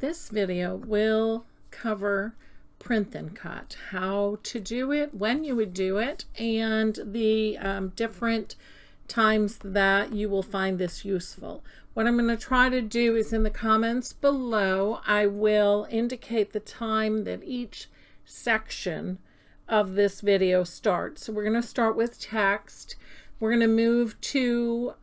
This video will cover print and cut, how to do it, when you would do it, and the different times that you will find this useful. What I'm going to try to do is in the comments below, I will indicate the time that each section of this video starts. So we're going to start with text. We're going to move to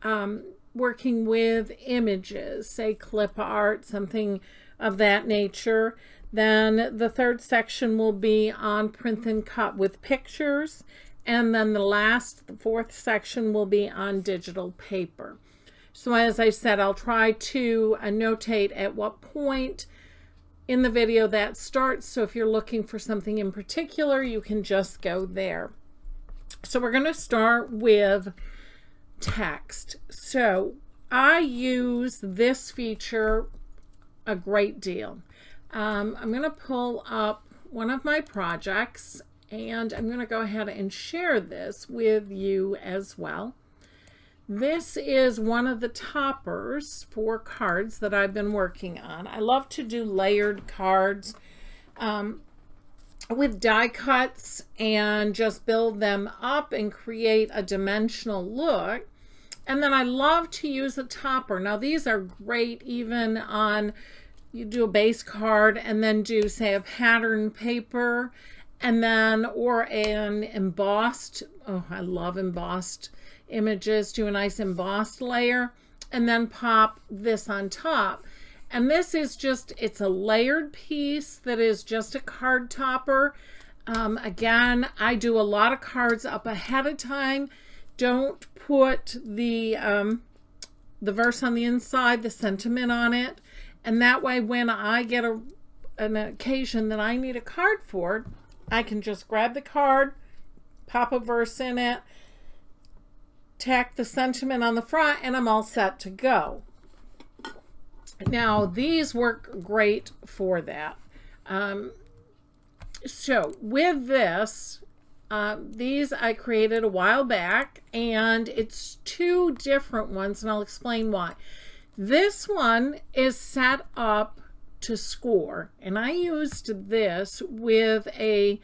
working with images, say clip art, something of that nature. Then the third section will be on print and cut with pictures. And then the fourth section will be on digital paper. So as I said, I'll try to notate at what point in the video that starts. So if you're looking for something in particular, you can just go there. So we're going to start with text. So I use this feature a great deal. I'm going to pull up one of my projects and I'm going to go ahead and share this with you as well. This is one of the toppers for cards that I've been working on. I love to do layered cards with die cuts and just build them up and create a dimensional look. And then I love to use a topper. Now these are great even on, you do a base card and then do say a pattern paper and then or an embossed, oh I love embossed images, do a nice embossed layer and then pop this on top. And this is just, it's a layered piece that is just a card topper. Again, I do a lot of cards up ahead of time. Don't put the verse on the inside, the sentiment on it. And that way when I get an occasion that I need a card for, I can just grab the card, pop a verse in it, tack the sentiment on the front, and I'm all set to go. Now these work great for that. So with this, these I created a while back, and it's two different ones, and I'll explain why. This one is set up to score, and I used this with a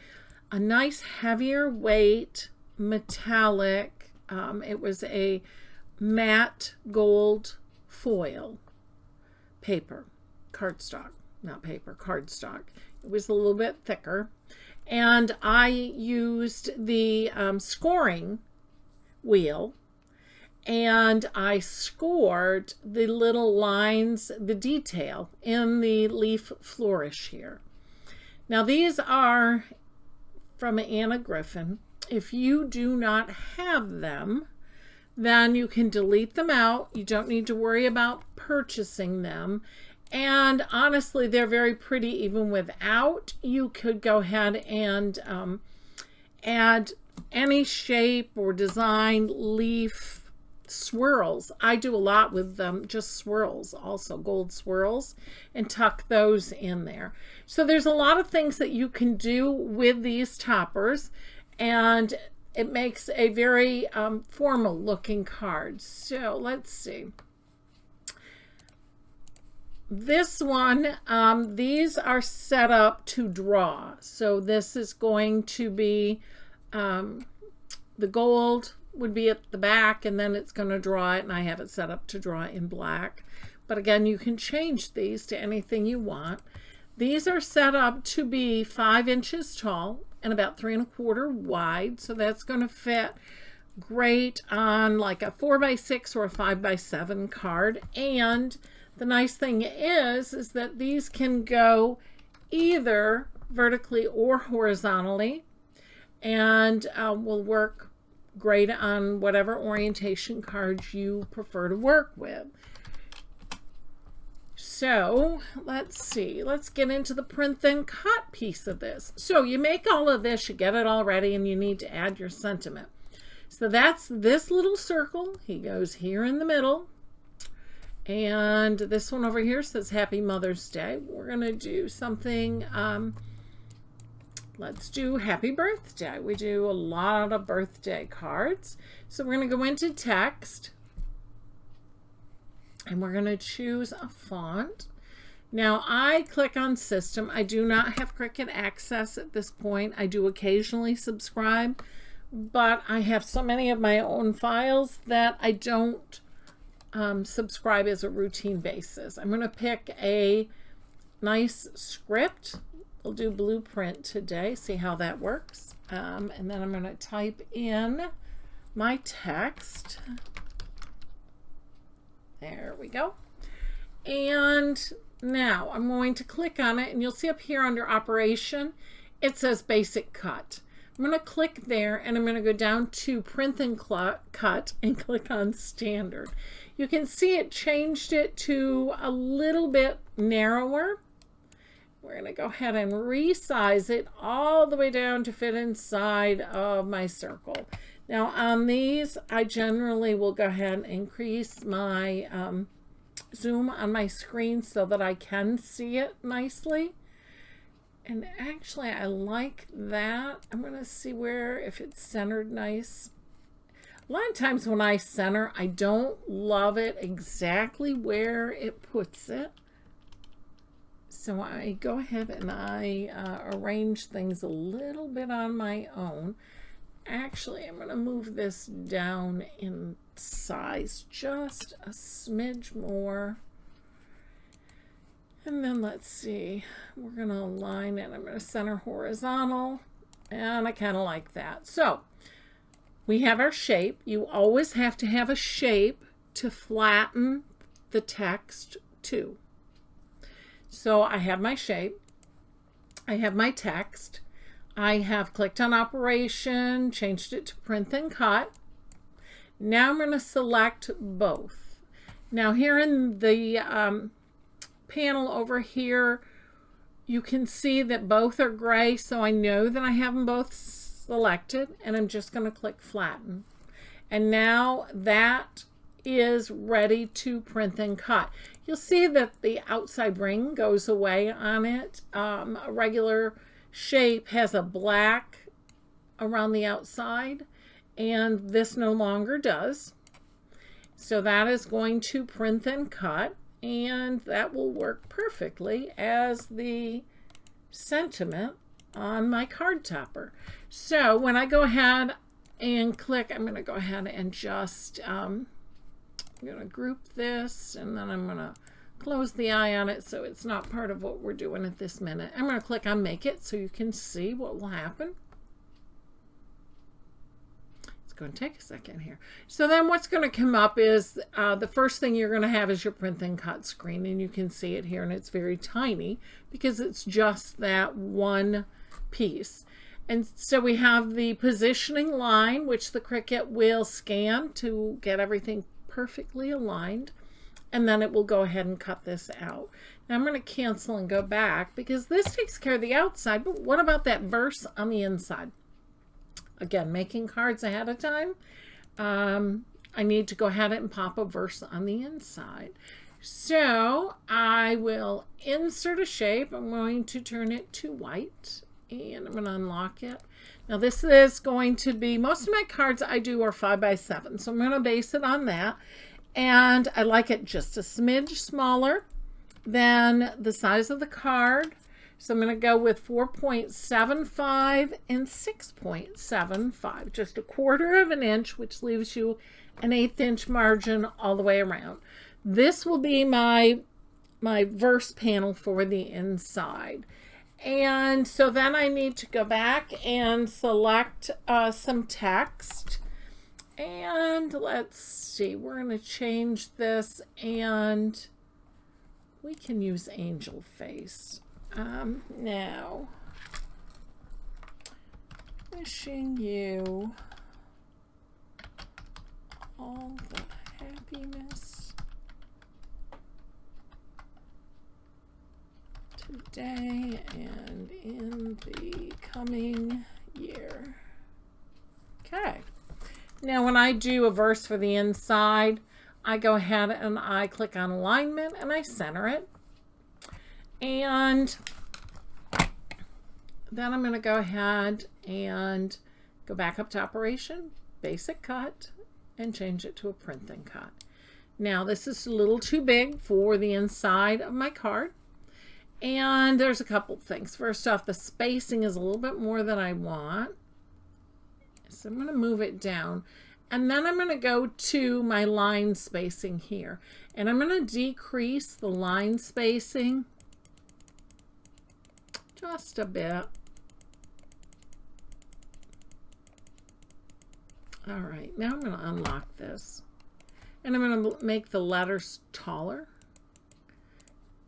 nice heavier weight metallic, it was a matte gold foil paper, cardstock, not paper, cardstock. It was a little bit thicker. And I used the scoring wheel and I scored the little lines, the detail in the leaf flourish here. Now these are from Anna Griffin. If you do not have them, then you can delete them out. You don't need to worry about purchasing them. And honestly, they're very pretty even without. You could go ahead and add any shape or design leaf swirls. I do a lot with them, just swirls, also gold swirls, and tuck those in there. So there's a lot of things that you can do with these toppers, and it makes a very formal looking card. So let's see. This one, these are set up to draw. So this is going to be, the gold would be at the back and then it's going to draw it, and I have it set up to draw in black. But again, you can change these to anything you want. These are set up to be 5 inches tall and about 3 1/4 wide. So that's going to fit great on like a 4x6 or a 5x7 card. And the nice thing is that these can go either vertically or horizontally, and will work great on whatever orientation cards you prefer to work with. So let's see, let's get into the print then cut piece of this. So you make all of this, you get it all ready, and you need to add your sentiment. So that's this little circle. He goes here in the middle. And this one over here says Happy Mother's Day. We're going to do something, let's do Happy Birthday. We do a lot of birthday cards. So we're going to go into text. And we're going to choose a font. Now I click on System. I do not have Cricut Access at this point. I do occasionally subscribe, but I have so many of my own files that I don't subscribe as a routine basis. I'm going to pick a nice script. We'll do Blueprint today, see how that works. And then I'm going to type in my text. There we go. And now I'm going to click on it, and you'll see up here under Operation, it says Basic Cut. I'm going to click there, and I'm going to go down to Print and Cut and click on Standard. You can see it changed it to a little bit narrower. We're going to go ahead and resize it all the way down to fit inside of my circle. Now on these, I generally will go ahead and increase my zoom on my screen so that I can see it nicely. And actually, I like that. I'm going to see if it's centered nice. A lot of times when I center, I don't love it exactly where it puts it. So I go ahead and I arrange things a little bit on my own. Actually, I'm going to move this down in size just a smidge more. And then let's see, we're going to align it. I'm going to center horizontal, and I kind of like that. So we have our shape. You always have to have a shape to flatten the text to. So I have my shape, I have my text, I have clicked on Operation, changed it to Print and Cut. Now I'm going to select both. Now here in the panel over here, you can see that both are gray, so I know that I have them both selected, and I'm just going to click Flatten. And now that is ready to print and cut. You'll see that the outside ring goes away on it. A regular shape has a black around the outside, and this no longer does. So that is going to print and cut, and that will work perfectly as the sentiment on my card topper. So when I go ahead and click, I'm going to go ahead and just I'm going to group this, and then I'm going to close the eye on it so it's not part of what we're doing at this minute. I'm going to click on Make It so you can see what will happen. It's going to take a second here. So then what's going to come up is the first thing you're going to have is your print and cut screen, and you can see it here, and it's very tiny because it's just that one piece. And so we have the positioning line, which the Cricut will scan to get everything perfectly aligned, and then it will go ahead and cut this out. Now I'm going to cancel and go back because this takes care of the outside, but what about that verse on the inside? Again, making cards ahead of time, I need to go ahead and pop a verse on the inside. So I will insert a shape. I'm going to turn it to white, and I'm going to unlock it. Now this is going to be, most of my cards I do are 5x7, so I'm going to base it on that. And I like it just a smidge smaller than the size of the card. So I'm going to go with 4.75 and 6.75, just 1/4 of an inch, which leaves you an 1/8 inch margin all the way around. This will be my verse panel for the inside. And so then I need to go back and select some text. And let's see, we're going to change this, and we can use angel face. Now, wishing you all the happiness today and in the coming year. Okay. Now when I do a verse for the inside, I go ahead and I click on alignment and I center it. And then I'm going to go ahead and go back up to Operation, Basic Cut, and change it to a Print and Cut. Now this is a little too big for the inside of my card. And there's a couple things. First off, the spacing is a little bit more than I want. So I'm going to move it down. And then I'm going to go to my line spacing here. And I'm going to decrease the line spacing just a bit. All right, now I'm going to unlock this. And I'm going to make the letters taller.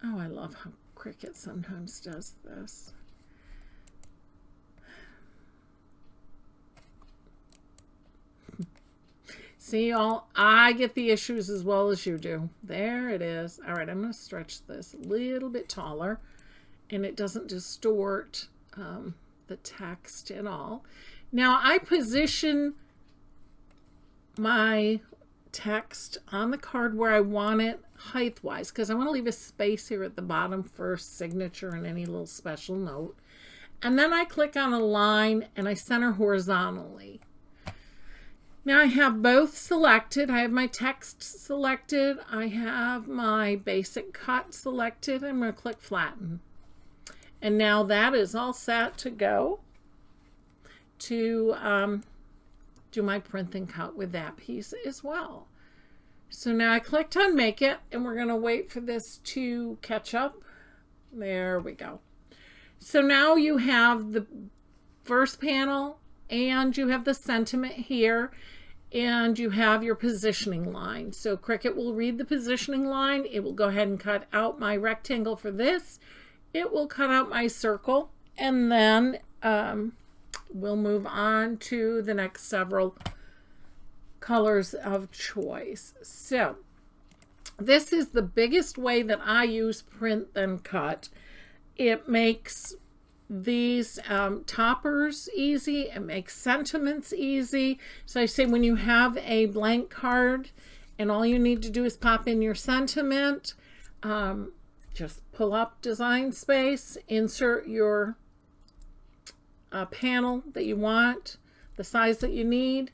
Oh, I love how Cricut sometimes does this. See, all I get the issues as well as you do. There it is. All right, I'm going to stretch this a little bit taller, and it doesn't distort the text at all. Now, I position my text on the card where I want it height-wise, because I want to leave a space here at the bottom for signature and any little special note. And then I click on a line and I center horizontally. Now I have both selected. I have my text selected. I have my basic cut selected. I'm going to click flatten. And now that is all set to go to do my print and cut with that piece as well. So now I clicked on make it, and we're going to wait for this to catch up. There we go. So now you have the first panel, and you have the sentiment here, and you have your positioning line. So Cricut will read the positioning line. It will go ahead and cut out my rectangle for this. It will cut out my circle, and then we'll move on to the next several colors of choice. So this is the biggest way that I use print then cut. It makes these toppers easy. It makes sentiments easy. So I say when you have a blank card and all you need to do is pop in your sentiment, just pull up Design Space, insert your panel that you want, the size that you need,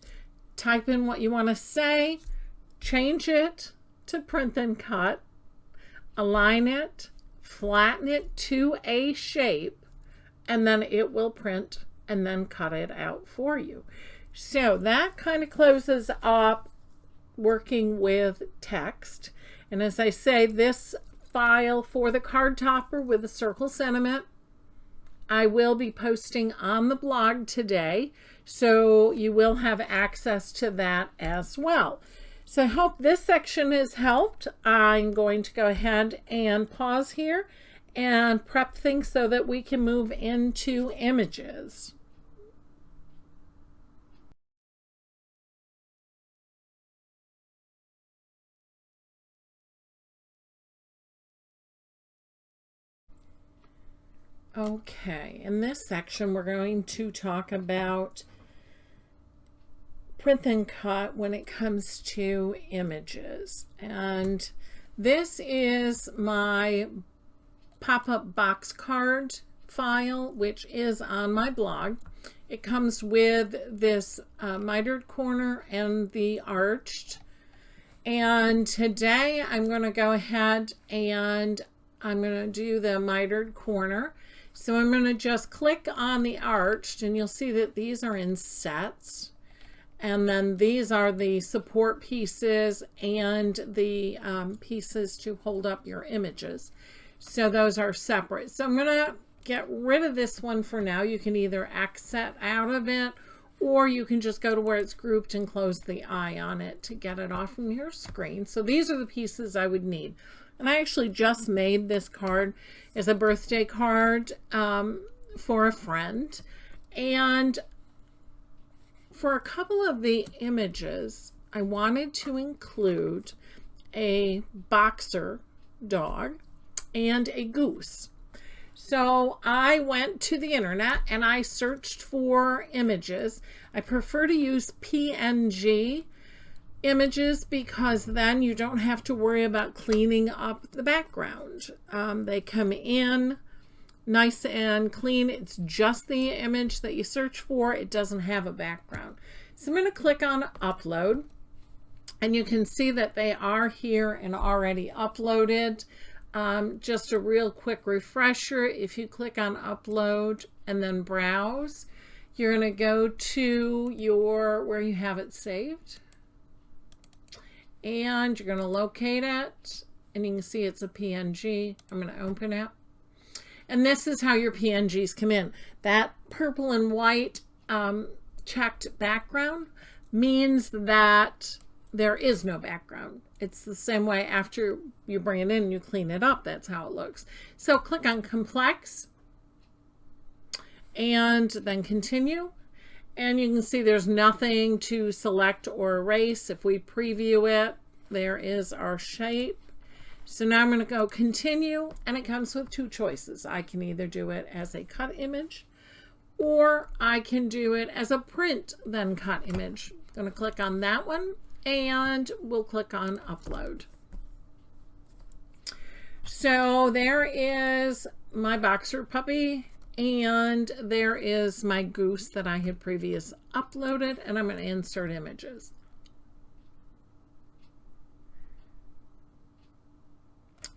type in what you want to say, change it to print and cut, align it, flatten it to a shape, and then it will print and then cut it out for you. So that kind of closes up working with text. And as I say, this file for the card topper with the circle sentiment, I will be posting on the blog today, so you will have access to that as well. So I hope this section has helped. I'm going to go ahead and pause here and prep things so that we can move into images. Okay, in this section we're going to talk about print and cut when it comes to images. And this is my pop-up box card file, which is on my blog. It comes with this mitered corner and the arched. And today I'm going to go ahead and I'm going to do the mitered corner. So I'm going to just click on the arched, and you'll see that these are in sets. And then these are the support pieces and the pieces to hold up your images. So those are separate. So I'm going to get rid of this one for now. You can either exit out of it, or you can just go to where it's grouped and close the eye on it to get it off from your screen. So these are the pieces I would need. And I actually just made this card as a birthday card for a friend. And for a couple of the images, I wanted to include a boxer dog and a goose. So I went to the internet and I searched for images. I prefer to use PNG images because then you don't have to worry about cleaning up the background. They come in nice and clean. It's just the image that you search for. It doesn't have a background. So I'm going to click on upload, and you can see that they are here and already uploaded. just a real quick refresher, if you click on upload and then browse, you're going to go to where you have it saved, and you're going to locate it, and you can see it's a PNG. I'm going to open it, and this is how your PNGs come in. That purple and white checked background means that there is no background. It's the same way after you bring it in and you clean it up. That's how it looks. So click on complex and then continue. And you can see there's nothing to select or erase. If we preview it, there is our shape. So now I'm going to go continue, and it comes with two choices. I can either do it as a cut image, or I can do it as a print then cut image. I'm going to click on that one, and we'll click on upload. So there is my boxer puppy, and there is my goose that I had previously uploaded, and I'm going to insert images.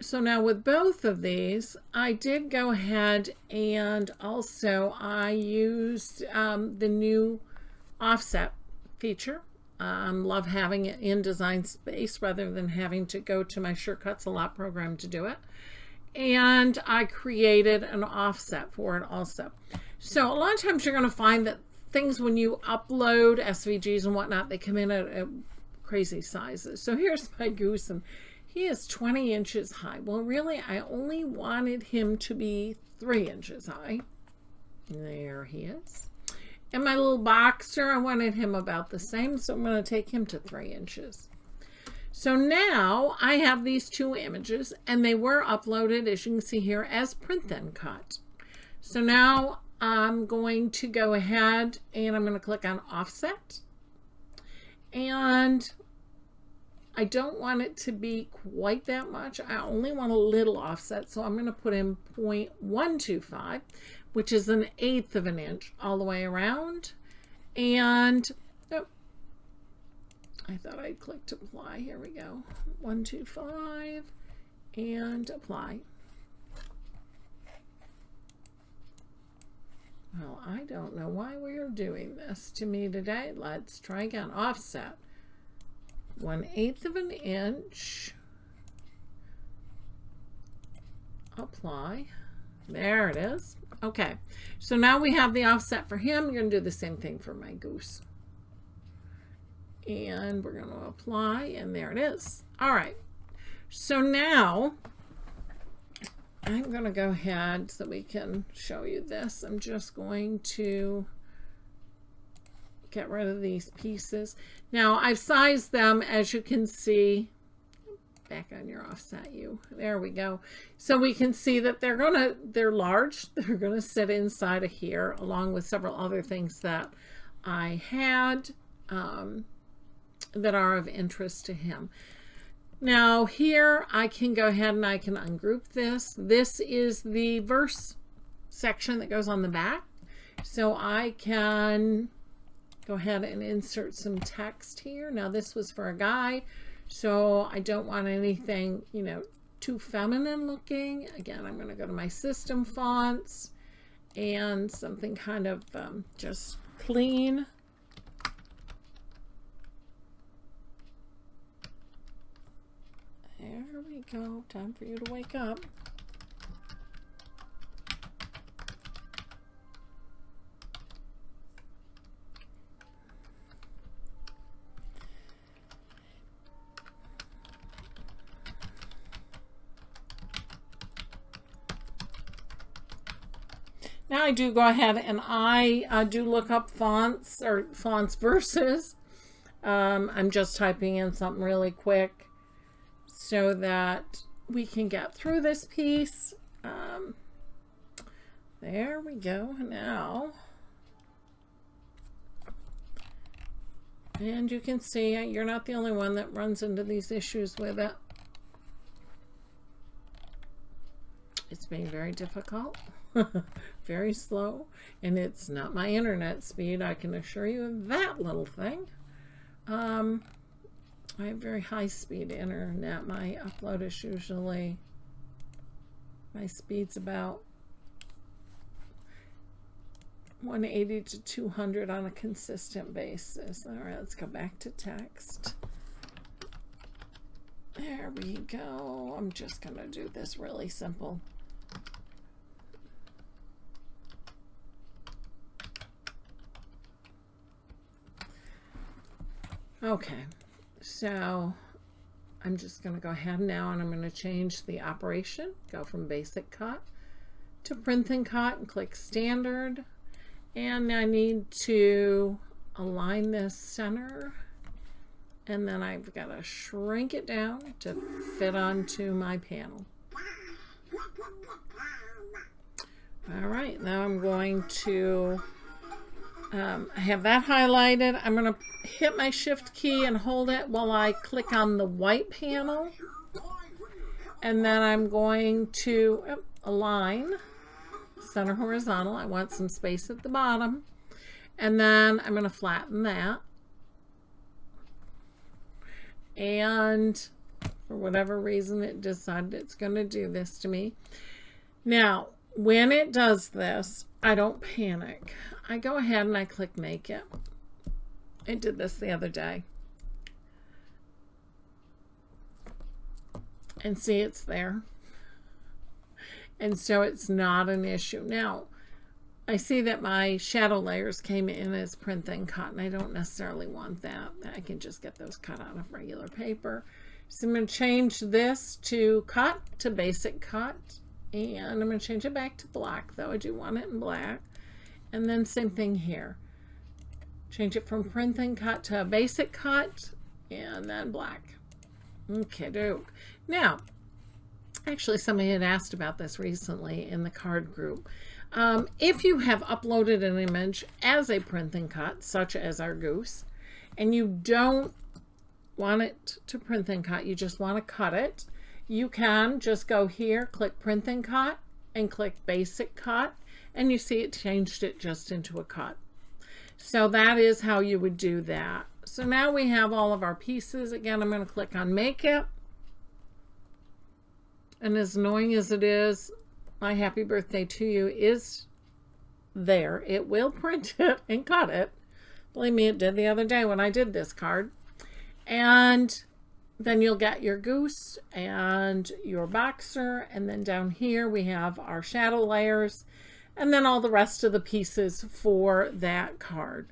So now with both of these, I did go ahead and also I used the new offset feature. Love having it in Design Space rather than having to go to my Shortcuts a Lot program to do it. And I created an offset for it also. So a lot of times you're going to find that things when you upload SVGs and whatnot, they come in at crazy sizes. So here's my goose, and he is 20 inches high. Well, really, I only wanted him to be 3 inches high. There he is. And my little boxer, I wanted him about the same, so I'm going to take him to 3 inches. So now I have these two images, and they were uploaded, as you can see here, as print then cut. So now I'm going to go ahead and I'm going to click on offset. And I don't want it to be quite that much. I only want a little offset, so I'm going to put in 0.125, which is 1/8 of an inch all the way around. And oh, I thought I'd clicked apply. Here we go. 125 and apply. Well, I don't know why we are doing this to me today. Let's try again. Offset. 1/8 of an inch. Apply. There it is. Okay, so now we have the offset for him. You're going to do the same thing for my goose. And we're going to apply, and there it is. All right, so now I'm going to go ahead so we can show you this. I'm just going to get rid of these pieces. Now I've sized them, as you can see. Back on your offset, there we go. So we can see that they're large. They're gonna sit inside of here, along with several other things that I had that are of interest to him. Now here I can go ahead and I can ungroup this. This is the verse section that goes on the back. So I can go ahead and insert some text here. Now this was for a guy, so I don't want anything, you know, too feminine looking. Again, I'm going to go to my system fonts and something kind of just clean. There we go. Time for you to wake up. Now I do go ahead and I do look up fonts or fonts versus. I'm just typing in something really quick so that we can get through this piece. There we go now. And you can see you're not the only one that runs into these issues with it. It's being very difficult. Very slow, and it's not my internet speed, I can assure you of that little thing. I have very high speed internet. My upload is usually My speed's about 180 to 200 on a consistent basis. All right, let's go back to text. There we go. I'm just going to do this really simple. Okay, so I'm just going to go ahead now and I'm going to change the operation, go from basic cut to print and cut and click standard. And I need to align this center, and then I've got to shrink it down to fit onto my panel. All right, now I'm going to have that highlighted. I'm going to hit my shift key and hold it while I click on the white panel. And then I'm going to align center horizontal. I want some space at the bottom. And then I'm going to flatten that. And for whatever reason, it decided it's going to do this to me. Now, when it does this, I don't panic. I go ahead and I click Make It. I did this the other day. And see, it's there. And so it's not an issue. Now, I see that my shadow layers came in as print and cut, and I don't necessarily want that. I can just get those cut out of regular paper. So I'm going to change this to cut, to basic cut. And I'm going to change it back to black, though. I do want it in black. And then same thing here. Change it from print and cut to a basic cut, and then black. Okay, doke. Now, actually, somebody had asked about this recently in the card group. If you have uploaded an image as a print and cut, such as our goose, and you don't want it to print and cut, you just want to cut it, you can just go here, click print and cut, and click basic cut, and you see it changed it just into a cut. So that is how you would do that. So now we have all of our pieces. Again, I'm going to click on Make It. And as annoying as it is, my happy birthday to you is there. It will print it and cut it. Believe me, it did the other day when I did this card. And then you'll get your goose and your boxer. And then down here we have our shadow layers. And then all the rest of the pieces for that card.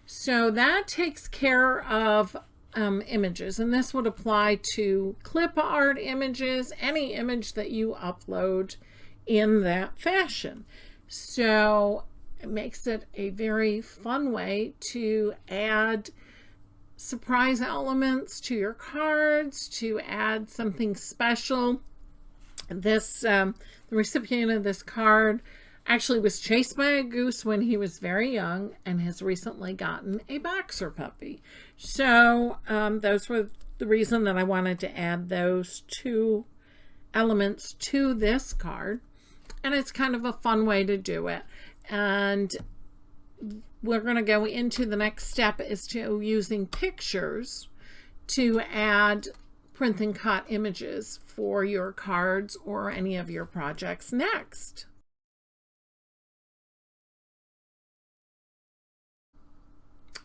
So that takes care of images, and this would apply to clip art images, any image that you upload in that fashion. So it makes it a very fun way to add surprise elements to your cards, to add something special. This the recipient of this card actually was chased by a goose when he was very young and has recently gotten a boxer puppy. So those were the reason that I wanted to add those two elements to this card. And it's kind of a fun way to do it. And we're going to go into the next step is to using pictures to add print and cut images for your cards or any of your projects next.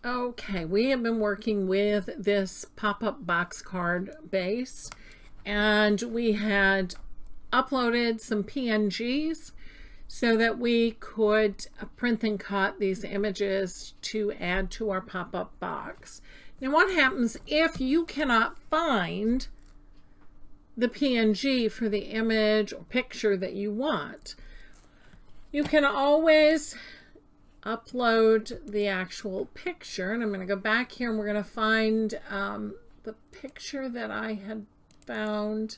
Okay, we have been working with this pop-up box card base, and we had uploaded some PNGs so that we could print and cut these images to add to our pop-up box. Now, what happens if you cannot find the PNG for the image or picture that you want? You can always upload the actual picture, and I'm going to go back here and we're going to find the picture that I had found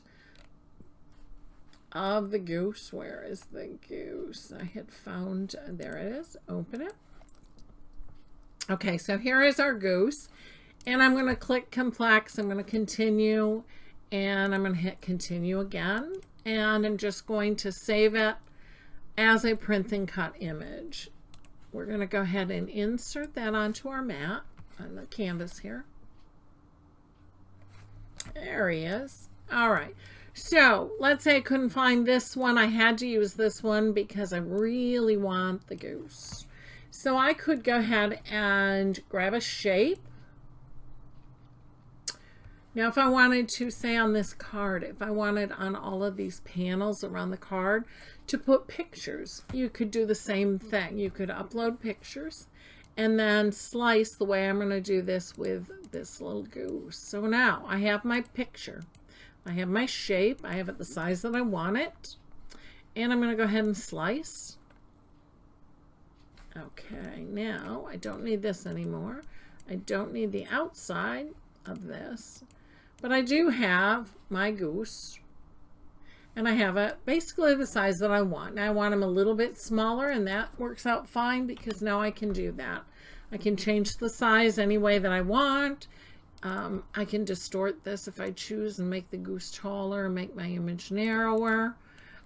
of the goose. Where is the goose? I had found, there it is. Open it. Okay, so here is our goose, and I'm going to click complex. I'm going to continue, and I'm going to hit continue again, and I'm just going to save it as a print and cut image. We're going to go ahead and insert that onto our mat on the canvas here. There he is. All right. So let's say I couldn't find this one. I had to use this one because I really want the goose. So I could go ahead and grab a shape. Now if I wanted to, say on this card, if I wanted on all of these panels around the card to put pictures, you could do the same thing. You could upload pictures and then slice the way I'm going to do this with this little goose. So now I have my picture. I have my shape. I have it the size that I want it. And I'm going to go ahead and slice. Okay, now I don't need this anymore. I don't need the outside of this. But I do have my goose. And I have it basically the size that I want. Now I want them a little bit smaller, and that works out fine because now I can do that. I can change the size any way that I want. I can distort this if I choose and make the goose taller, make my image narrower.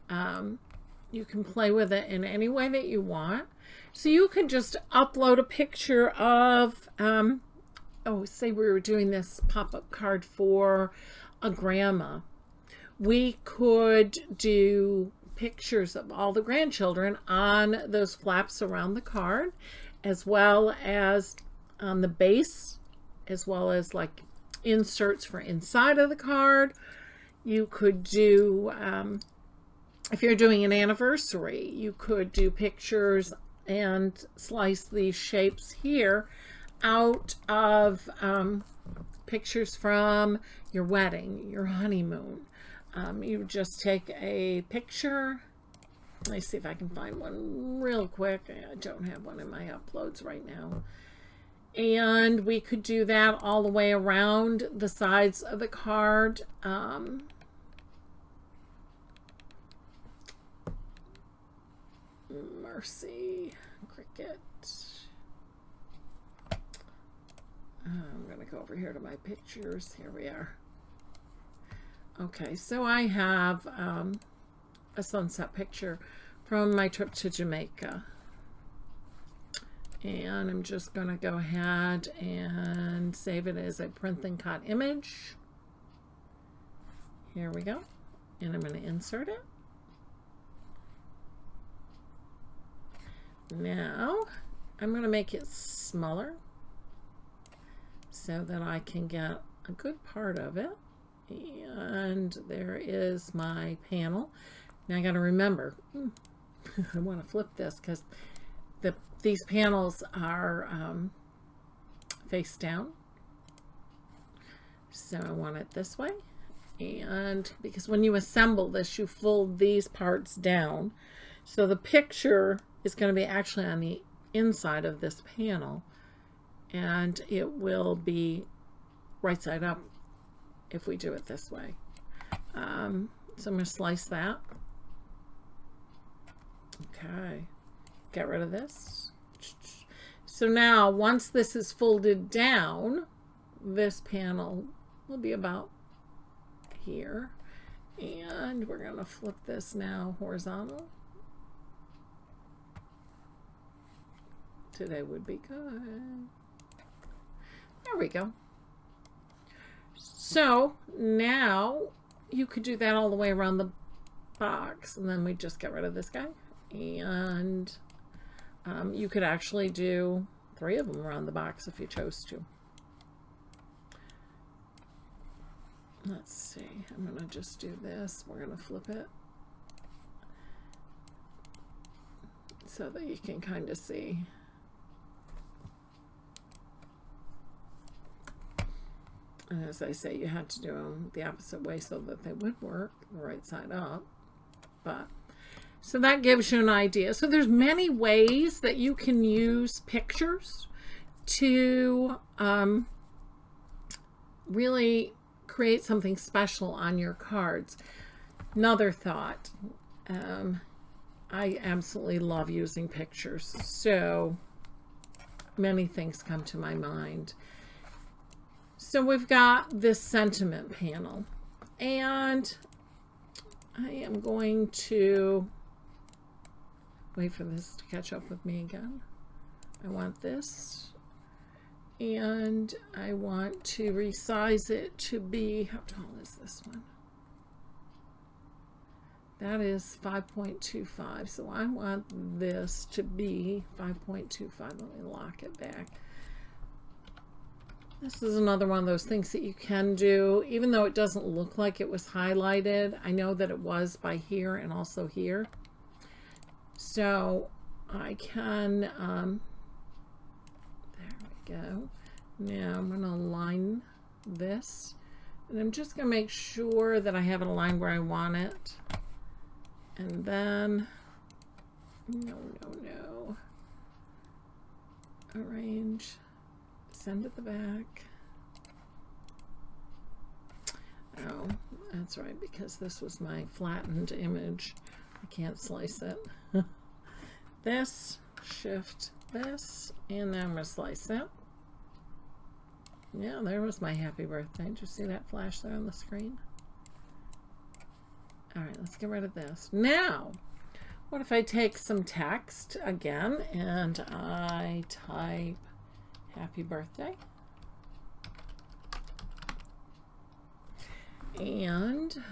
You can play with it in any way that you want. So you could just upload a picture of, say we were doing this pop-up card for a grandma. We could do pictures of all the grandchildren on those flaps around the card, as well as on the base, as well as like inserts for inside of the card. You could do, if you're doing an anniversary, you could do pictures and slice these shapes here out of pictures from your wedding, your honeymoon. You just take a picture. Let me see if I can find one real quick. I don't have one in my uploads right now. And we could do that all the way around the sides of the card. Mercy, Cricut. I'm going to go over here to my pictures. Here we are. Okay, so I have a sunset picture from my trip to Jamaica. And I'm just going to go ahead and save it as a print and cut image. Here we go. And I'm going to insert it. Now, I'm going to make it smaller so that I can get a good part of it. And there is my panel. Now I got to remember, I want to flip this because these panels are face down. So I want it this way. And because when you assemble this, you fold these parts down. So the picture is going to be actually on the inside of this panel. And it will be right side up if we do it this way. So I'm going to slice that. Okay. Get rid of this. So now once this is folded down, this panel will be about here. And we're going to flip this now horizontal. Today would be good. There we go. So now you could do that all the way around the box, and then we just get rid of this guy. And you could actually do 3 of them around the box if you chose to. Let's see, I'm going to just do this. We're going to flip it so that you can kind of see. And as I say, you had to do them the opposite way so that they would work, the right side up. But so that gives you an idea. So there's many ways that you can use pictures to really create something special on your cards. Another thought, I absolutely love using pictures. So many things come to my mind. So we've got this sentiment panel, and I am going to wait for this to catch up with me again. I want this, and I want to resize it to be, how tall is this one? That is 5.25. So I want this to be 5.25. Let me lock it back. This is another one of those things that you can do, even though it doesn't look like it was highlighted. I know that it was by here and also here. So I can, there we go. Now I'm going to align this. And I'm just going to make sure that I have it aligned where I want it. And then, no. Arrange. Send it the back. Oh, that's right, because this was my flattened image. I can't slice it. This, shift this, and then I'm going to slice it. Yeah, there was my happy birthday. Did you see that flash there on the screen? All right, let's get rid of this. Now, what if I take some text again and I type happy birthday, and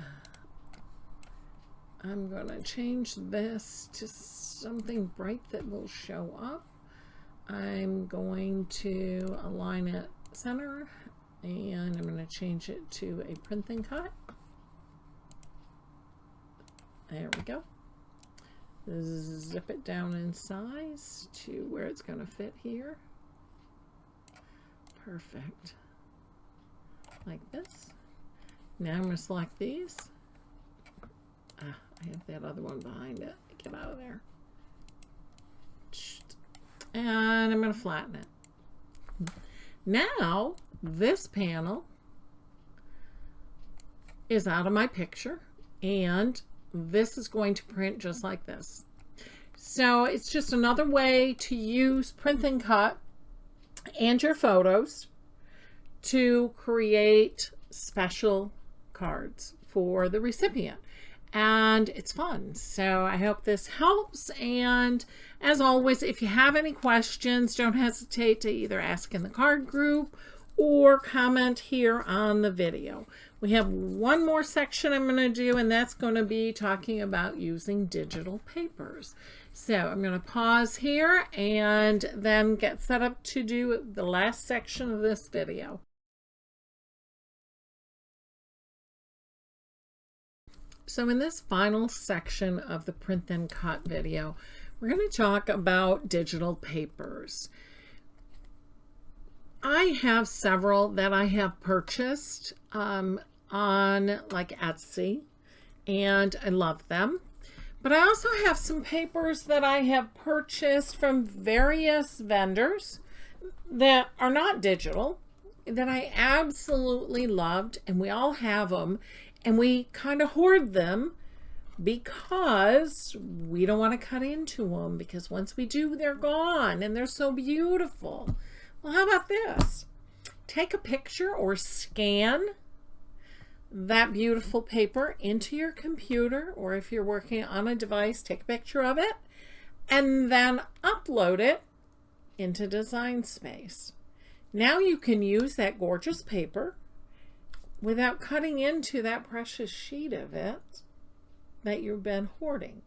I'm going to change this to something bright that will show up. I'm going to align it center, and I'm going to change it to a print and cut. There we go. Zip it down in size to where it's going to fit here. Perfect. Like this. Now I'm going to select these. I have that other one behind it. Get out of there. And I'm going to flatten it. Now this panel is out of my picture, and this is going to print just like this. So it's just another way to use print and cut and your photos to create special cards for the recipient. And it's fun. So I hope this helps. And as always, if you have any questions, don't hesitate to either ask in the card group or comment here on the video. We have one more section I'm going to do, and that's going to be talking about using digital papers. So I'm going to pause here and then get set up to do the last section of this video. So in this final section of the print and cut video, we're going to talk about digital papers. I have several that I have purchased on like Etsy, and I love them. But I also have some papers that I have purchased from various vendors that are not digital, that I absolutely loved, and we all have them, and we kind of hoard them because we don't want to cut into them, because once we do, they're gone, and they're so beautiful. Well, how about this? Take a picture or scan that beautiful paper into your computer, or if you're working on a device, take a picture of it and then upload it into Design Space. Now you can use that gorgeous paper without cutting into that precious sheet of it that you've been hoarding.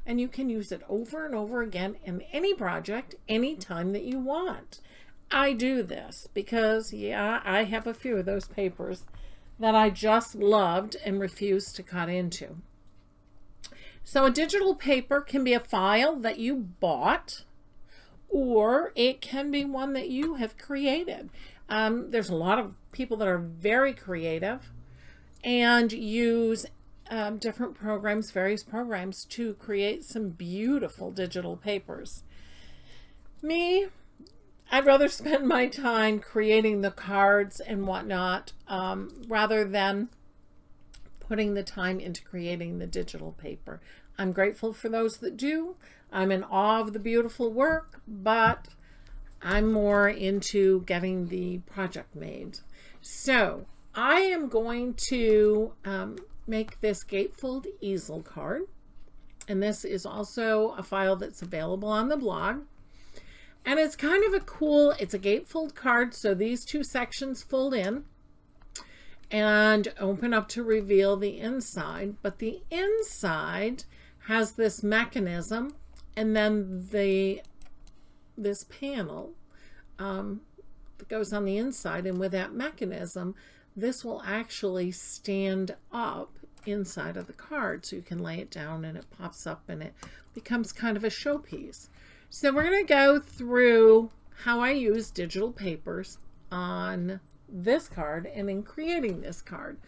And you can use it over and over again in any project, anytime that you want. I do this because, yeah, I have a few of those papers that I just loved and refused to cut into. So a digital paper can be a file that you bought, or it can be one that you have created. There's a lot of people that are very creative and use different programs, various programs, to create some beautiful digital papers. Me, I'd rather spend my time creating the cards and whatnot rather than putting the time into creating the digital paper. I'm grateful for those that do. I'm in awe of the beautiful work, but I'm more into getting the project made. So I am going to make this gatefold easel card, and this is also a file that's available on the blog. And it's kind of a cool, it's a gatefold card, so these two sections fold in. and open up to reveal the inside. But the inside has this mechanism, and then this panel that goes on the inside, and with that mechanism, this will actually stand up inside of the card, so you can lay it down and it pops up and it becomes kind of a showpiece. So we're going to go through how I use digital papers on this card and in creating this card.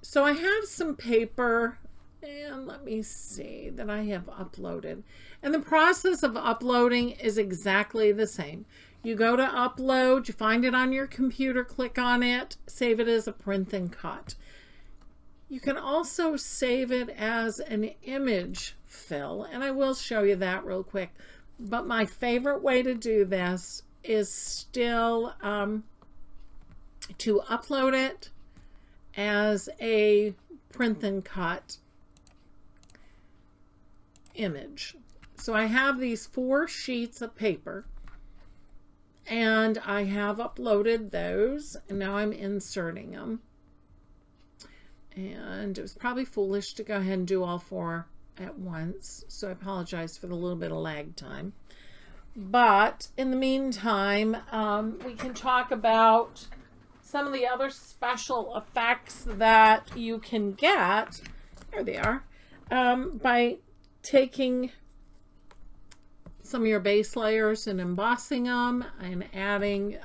So I have some paper, and let me see, that I have uploaded. And the process of uploading is exactly the same. You go to upload, you find it on your computer, click on it, save it as a print and cut. You can also save it as an image fill, and I will show you that real quick. But my favorite way to do this is still to upload it as a print and cut image. So I have these 4 sheets of paper, and I have uploaded those, and now I'm inserting them. And it was probably foolish to go ahead and do all 4 at once, so I apologize for the little bit of lag time. But in the meantime, we can talk about some of the other special effects that you can get, there they are, by taking some of your base layers and embossing them and adding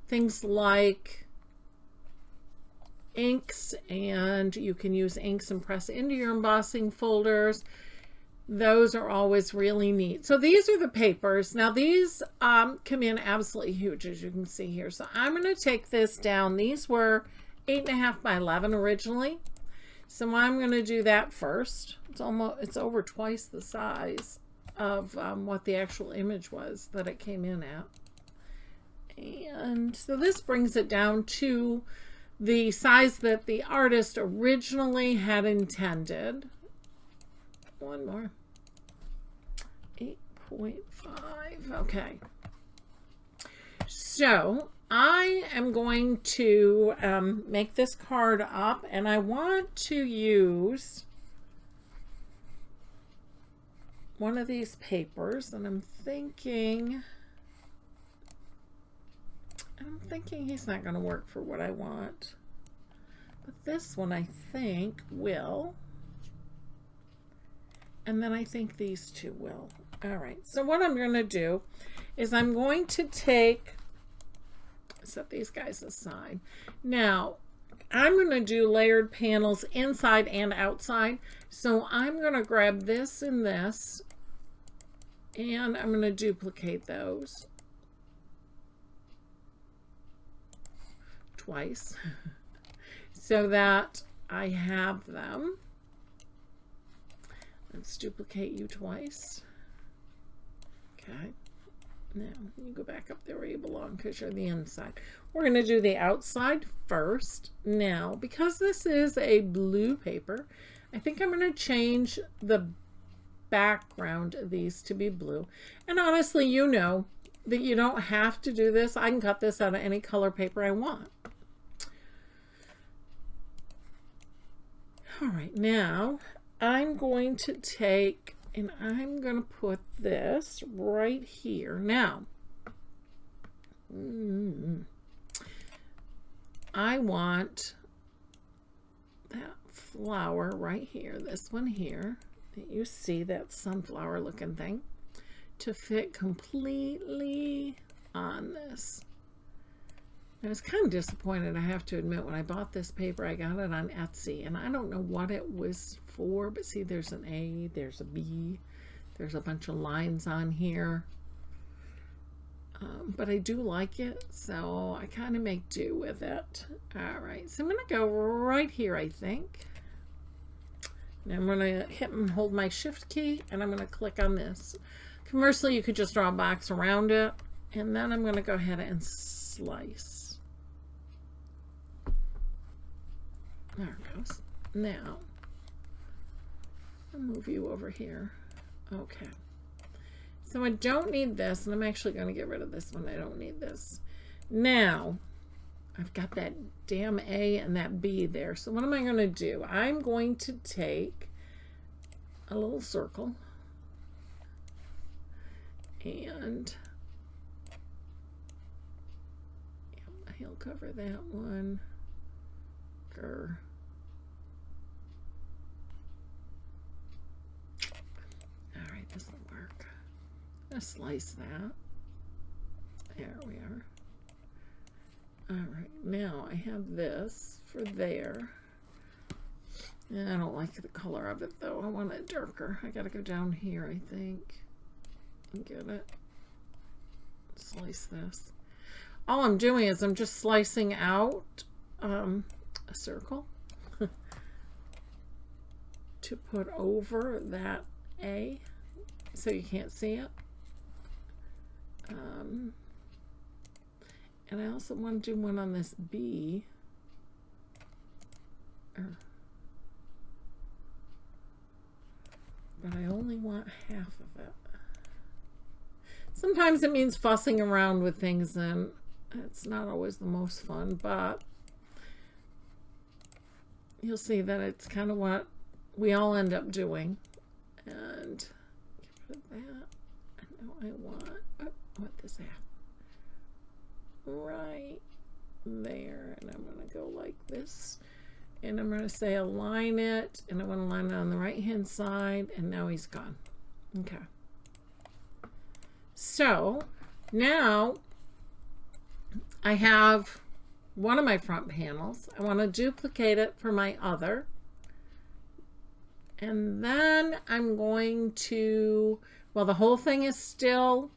things like inks, and you can use inks and press into your embossing folders. Those are always really neat. So these are the papers. Now these come in absolutely huge, as you can see here. So I'm going to take this down. These were 8.5 by 11 originally. So I'm going to do that first. It's over twice the size of what the actual image was that it came in at. And so this brings it down to the size that the artist originally had intended. One more. 8.5. Okay. So I am going to make this card up, and I want to use one of these papers, and I'm thinking he's not going to work for what I want. But this one I think will. And then I think these two will. All right. So what I'm going to do is I'm going to set these guys aside. Now, I'm going to do layered panels inside and outside. So I'm going to grab this and this, and I'm going to duplicate those twice so that I have them. Let's duplicate you twice. Okay. Now, you go back up there where you belong because you're the inside. We're going to do the outside first. Now, because this is a blue paper, I think I'm going to change the background of these to be blue. And honestly, you know that you don't have to do this. I can cut this out of any color paper I want. All right, now I'm going to take and I'm going to put this right here. Now, I want that flower right here, this one here, that you see, that sunflower looking thing, to fit completely on this. I was kind of disappointed, I have to admit. When I bought this paper, I got it on Etsy, and I don't know what it was for, but see, there's an A, there's a B, there's a bunch of lines on here. But I do like it, so I kind of make do with it. All right, so I'm going to go right here, I think. And I'm going to hit and hold my shift key, and I'm going to click on this. Conversely, you could just draw a box around it, and then I'm going to go ahead and slice. There it goes. Now, I'll move you over here. Okay. So I don't need this, and I'm actually going to get rid of this one. I don't need this. Now, I've got that damn A and that B there. So what am I going to do? I'm going to take a little circle and he'll cover that one. Grr. All right, this will work. I'm going to slice that. There we are. All right, now I have this for there. And I don't like the color of it though. I want it darker. I gotta go down here, I think, and get it. Slice this. All I'm doing is I'm just slicing out a circle to put over that A so you can't see it. And I also want to do one on this B. But I only want half of it. Sometimes it means fussing around with things, and it's not always the most fun, but you'll see that it's kind of what we all end up doing. And get rid of that. I know I want this at right there, and I'm going to go like this, and I'm going to say align it, and I want to line it on the right hand side, and now he's gone. Okay, so now I have one of my front panels. I want to duplicate it for my other, and then I'm going to, well, the whole thing is still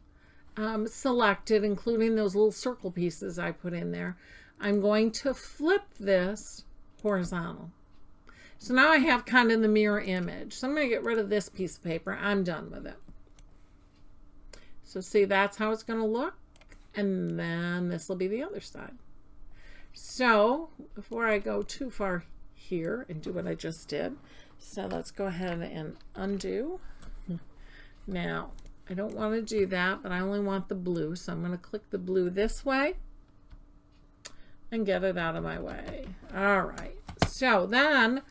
selected, including those little circle pieces I put in there. I'm going to flip this horizontal. So now I have kind of the mirror image. So I'm going to get rid of this piece of paper. I'm done with it. So see, that's how it's going to look. And then this will be the other side. So before I go too far here and do what I just did, so let's go ahead and undo. Now, I don't want to do that, but I only want the blue, so I'm going to click the blue this way and get it out of my way. All right, so then,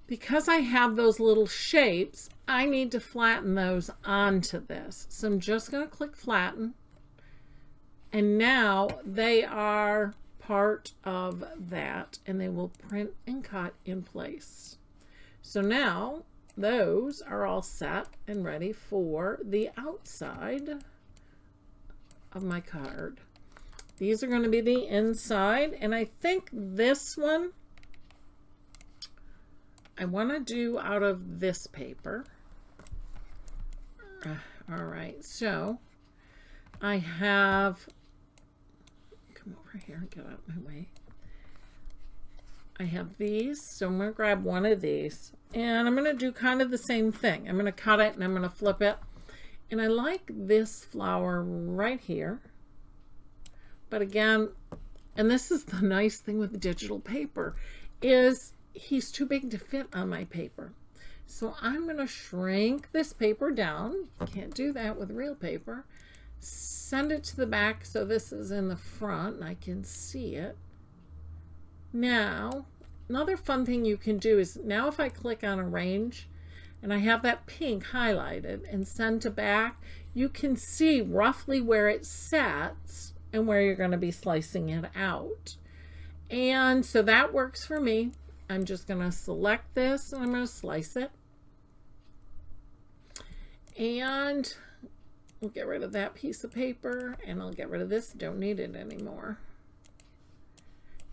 because I have those little shapes, I need to flatten those onto this. So I'm just going to click flatten, and now they are part of that, and they will print and cut in place. So now those are all set and ready for the outside of my card. These are going to be the inside, and I think this one I want to do out of this paper. All right, so I have, come over here and get out of my way. I have these, so I'm going to grab one of these, and I'm going to do kind of the same thing. I'm going to cut it and I'm going to flip it. And I like this flower right here. But again, and this is the nice thing with the digital paper, is he's too big to fit on my paper. So I'm going to shrink this paper down. Can't do that with real paper. Send it to the back so this is in the front and I can see it. Now, another fun thing you can do is, now if I click on arrange and I have that pink highlighted and send to back, you can see roughly where it sets and where you're going to be slicing it out. And so that works for me. I'm just going to select this and I'm going to slice it. And we'll get rid of that piece of paper, and I'll get rid of this. Don't need it anymore.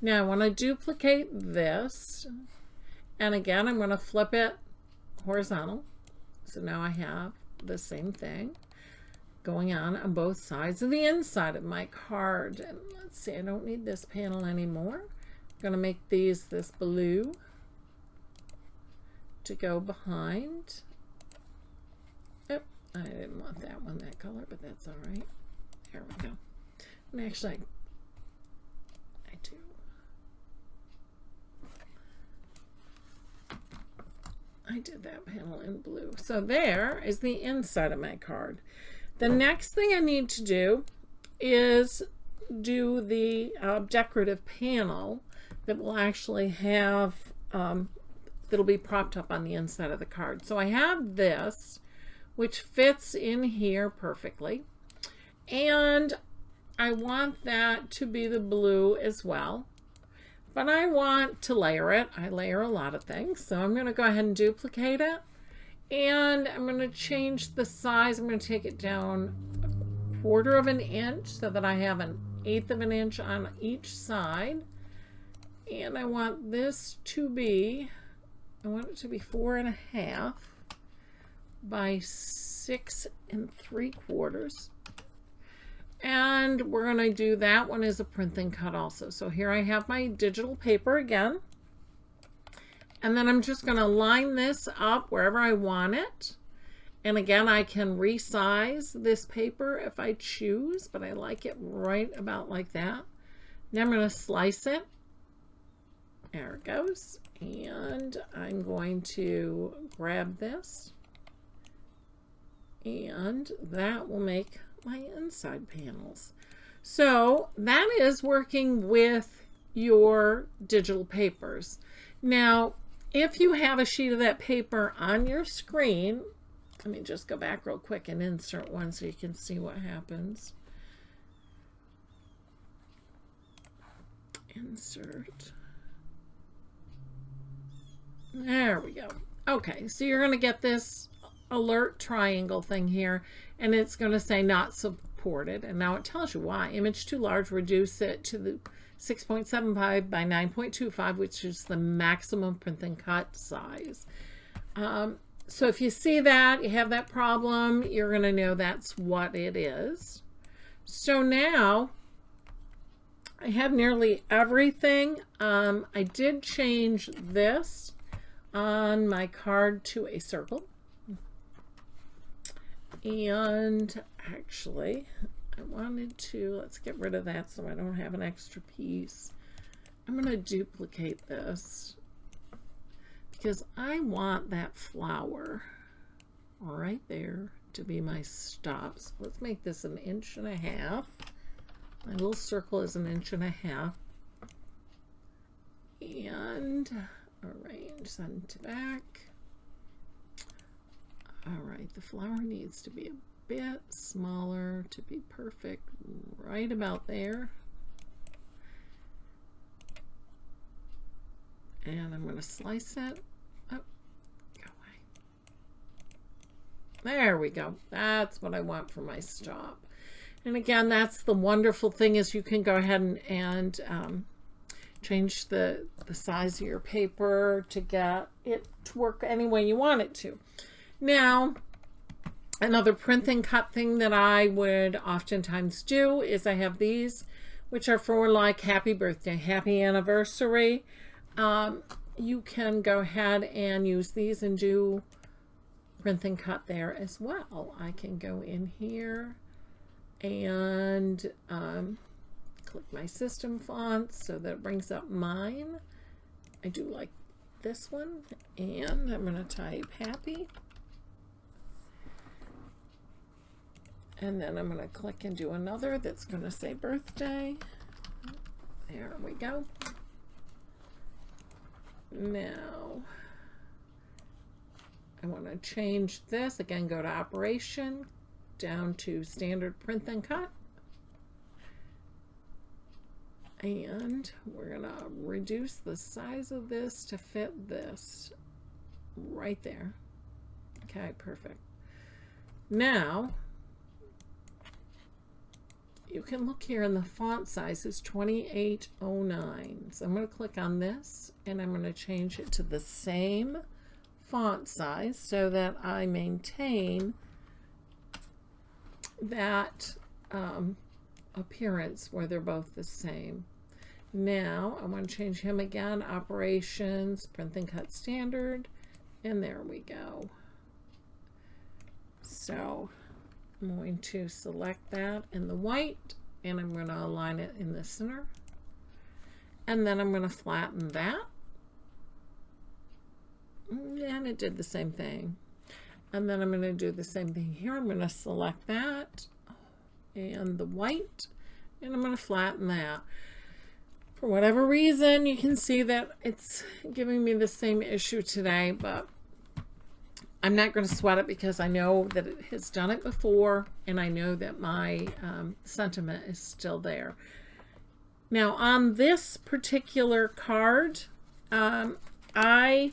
Now I want to duplicate this, and again I'm going to flip it horizontal. So now I have the same thing going on both sides of the inside of my card. And let's see, I don't need this panel anymore. I'm going to make these this blue to go behind. Oh, I didn't want that one that color, but that's all right. There we go. And actually, I do. I did that panel in blue. So there is the inside of my card. The next thing I need to do is do the decorative panel that will actually have, that'll be propped up on the inside of the card. So I have this, which fits in here perfectly. And I want that to be the blue as well. But I want to layer it. I layer a lot of things. So I'm going to go ahead and duplicate it. And I'm going to change the size. I'm going to take it down 1/4 of an inch so that I have 1/8 of an inch on each side. And I want this to be, I want it to be 4.5 by 6 3/4. And we're going to do that one as a print and cut also. So here I have my digital paper again. And then I'm just going to line this up wherever I want it. And again, I can resize this paper if I choose, but I like it right about like that. Now I'm going to slice it. There it goes. And I'm going to grab this. And that will make my inside panels. So that is working with your digital papers. Now, if you have a sheet of that paper on your screen, let me just go back real quick and insert one so you can see what happens. Insert. There we go. Okay, so you're going to get this alert triangle thing here, and it's going to say not supported. And now it tells you why. Image too large, reduce it to the 6.75 by 9.25, which is the maximum print and cut size. So if you see that, you have that problem, you're going to know that's what it is. So now I have nearly everything. I did change this on my card to a circle. And actually, I wanted to, let's get rid of that so I don't have an extra piece. I'm going to duplicate this because I want that flower right there to be my stops. Let's make this 1.5 inches. My little circle is 1.5 inches. And arrange front to back. All right, the flower needs to be a bit smaller to be perfect, right about there. And I'm going to slice it. Oh, go away. There we go. That's what I want for my stop. And again, that's the wonderful thing is you can go ahead and change the size of your paper to get it to work any way you want it to. Now, another print and cut thing that I would oftentimes do is I have these, which are for like happy birthday, happy anniversary. You can go ahead and use these and do print and cut there as well. I can go in here and click my system fonts so that it brings up mine. I do like this one, and I'm going to type happy. And then I'm going to click and do another that's going to say birthday. There we go. Now, I want to change this. Again, go to Operation, down to Standard Print and Cut. And we're going to reduce the size of this to fit this right there. Okay, perfect. Now, you can look here and the font size is 2809. So I'm going to click on this and I'm going to change it to the same font size so that I maintain that appearance where they're both the same. Now I want to change him again, Operations, Print and Cut Standard, and there we go. So I'm going to select that in the white and I'm going to align it in the center. And then I'm going to flatten that. And it did the same thing. And then I'm going to do the same thing here. I'm going to select that and the white. and I'm going to flatten that. For whatever reason, you can see that it's giving me the same issue today, but I'm not going to sweat it because I know that it has done it before, and I know that my sentiment is still there. Now, on this particular card, I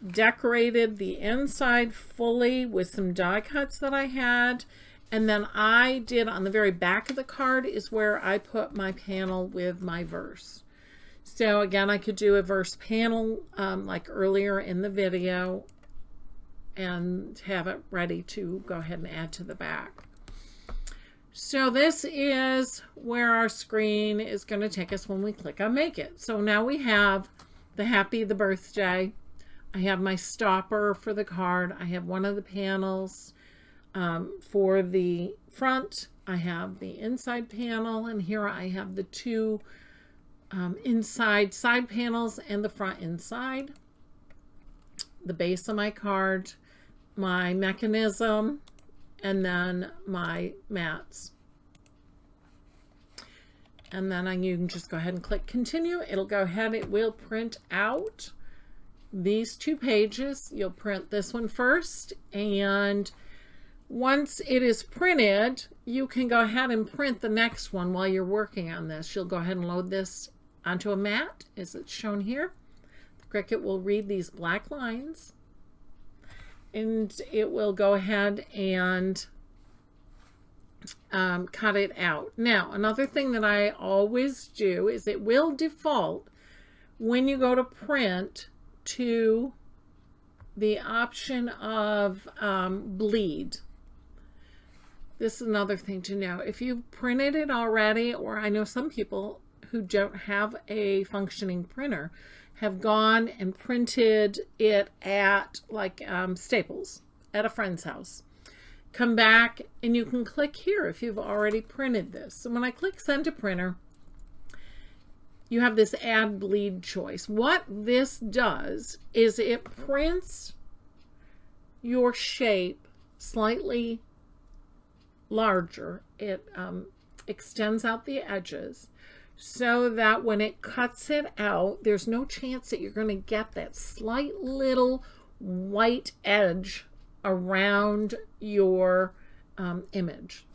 decorated the inside fully with some die cuts that I had. And then I did on the very back of the card is where I put my panel with my verse. So again, I could do a verse panel like earlier in the video and have it ready to go ahead and add to the back. So this is where our screen is going to take us when we click on Make It. So now we have the Happy the Birthday. I have my stopper for the card. I have one of the panels. For the front, I have the inside panel, and here I have the two inside side panels and the front inside. The base of my card, my mechanism, and then my mats. And then you can just go ahead and click continue. It'll go ahead, it will print out these two pages. You'll print this one first, and once it is printed, you can go ahead and print the next one while you're working on this. You'll go ahead and load this onto a mat, as it's shown here. The Cricut will read these black lines, and it will go ahead and cut it out. Now, another thing that I always do is it will default when you go to print to the option of bleed. This is another thing to know. If you've printed it already, or I know some people who don't have a functioning printer have gone and printed it at like Staples at a friend's house. Come back and you can click here if you've already printed this. So when I click send to printer, you have this add bleed choice. What this does is it prints your shape slightly larger. It extends out the edges so that when it cuts it out, there's no chance that you're going to get that slight little white edge around your image.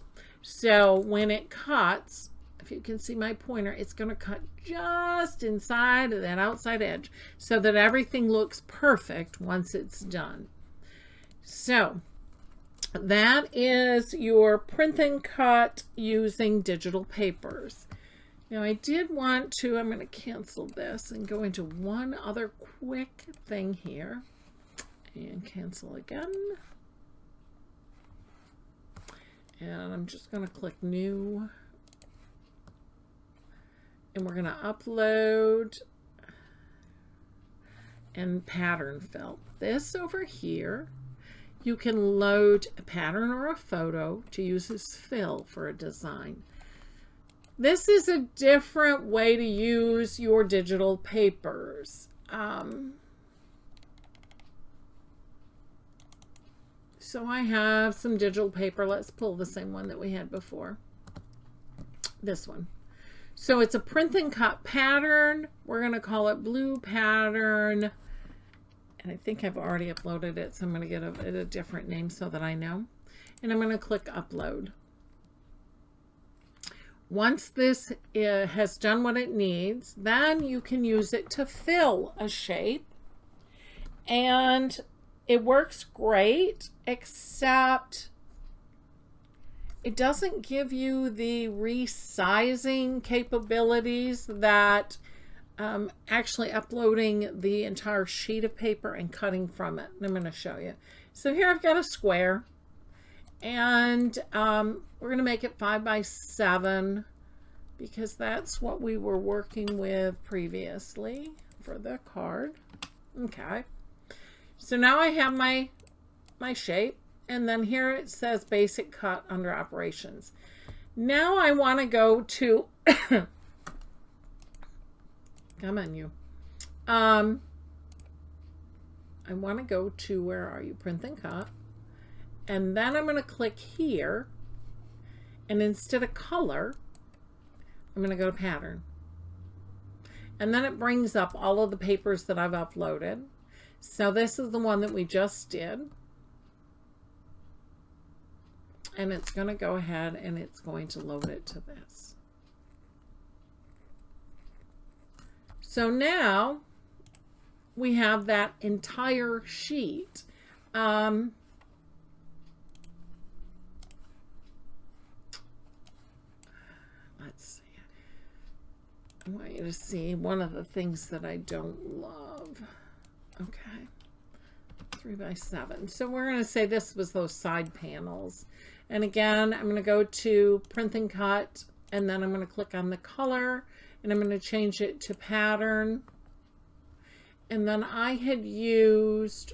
So when it cuts, if you can see my pointer, it's going to cut just inside of that outside edge so that everything looks perfect once it's done. So that is your print and cut using digital papers. Now I did want to, I'm going to cancel this and go into one other quick thing here and cancel again. And I'm just going to click new. And we're going to upload and pattern fill. This over here, you can load a pattern or a photo to use as fill for a design. This is a different way to use your digital papers. So I have some digital paper. Let's pull the same one that we had before. This one. So it's a print and cut pattern. We're going to call it blue pattern. And I think I've already uploaded it, so I'm going to get a different name so that I know. And I'm going to click upload. Once this has done what it needs, then you can use it to fill a shape. And it works great, except it doesn't give you the resizing capabilities that actually uploading the entire sheet of paper and cutting from it. And I'm going to show you. So here I've got a square, and we're going to make it 5 by 7 because that's what we were working with previously for the card. Okay. So now I have my shape, and then here it says basic cut under operations. Now I want to go to come on you. I want to go to, where are you? Print and cut. And then I'm going to click here, and instead of color, I'm going to go to pattern. And then it brings up all of the papers that I've uploaded. So this is the one that we just did. And it's going to go ahead and it's going to load it to this. So now we have that entire sheet. Let's see. I want you to see one of the things that I don't love. Okay. 3x7. So we're going to say this was those side panels. And again, I'm going to go to print and cut, and then I'm going to click on the color, and I'm going to change it to pattern. And then I had used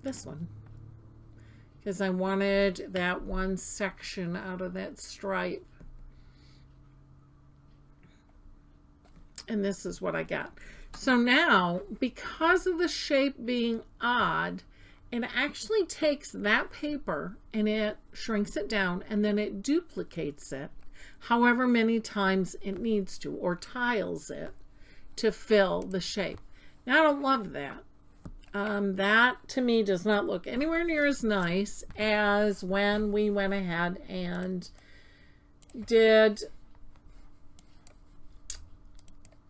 this one because I wanted that one section out of that stripe. And this is what I got. So now, because of the shape being odd, it actually takes that paper and it shrinks it down, and then it duplicates it however many times it needs to, or tiles it to fill the shape. Now, I don't love that. That to me does not look anywhere near as nice as when we went ahead and did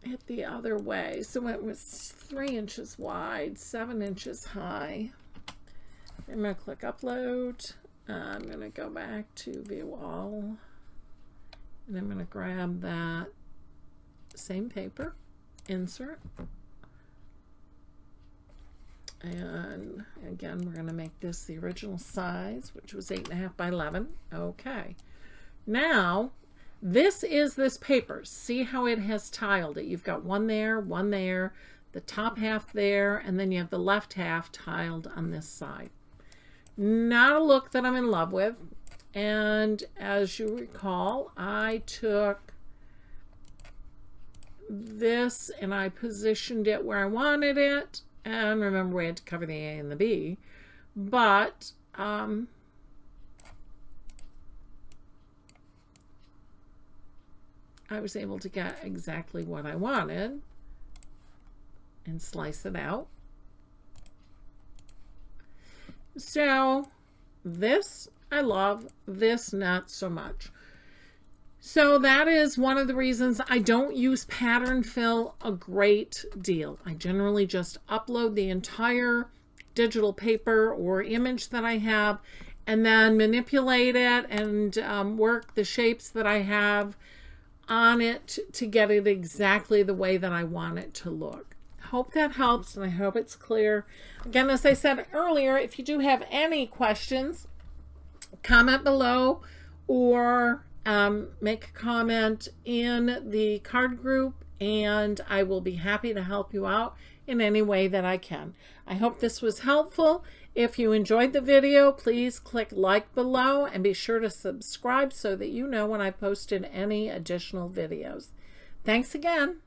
it the other way. So it was 3 inches wide, 7 inches high. I'm going to click upload. I'm going to go back to view all, and I'm going to grab that same paper, insert, and again we're going to make this the original size, which was 8.5 by 11. Okay, now this is this paper. See how it has tiled it. You've got one there, the top half there, and then you have the left half tiled on this side. Not a look that I'm in love with. And as you recall, I took this and I positioned it where I wanted it. And remember, we had to cover the A and the B. But I was able to get exactly what I wanted and slice it out. So this I love, this not so much. So that is one of the reasons I don't use pattern fill a great deal. I generally just upload the entire digital paper or image that I have and then manipulate it and work the shapes that I have on it to get it exactly the way that I want it to look. Hope that helps, and I hope it's clear. Again, as I said earlier, if you do have any questions, comment below or make a comment in the card group, and I will be happy to help you out in any way that I can. I hope this was helpful. If you enjoyed the video, please click like below and be sure to subscribe so that you know when I posted any additional videos. Thanks again.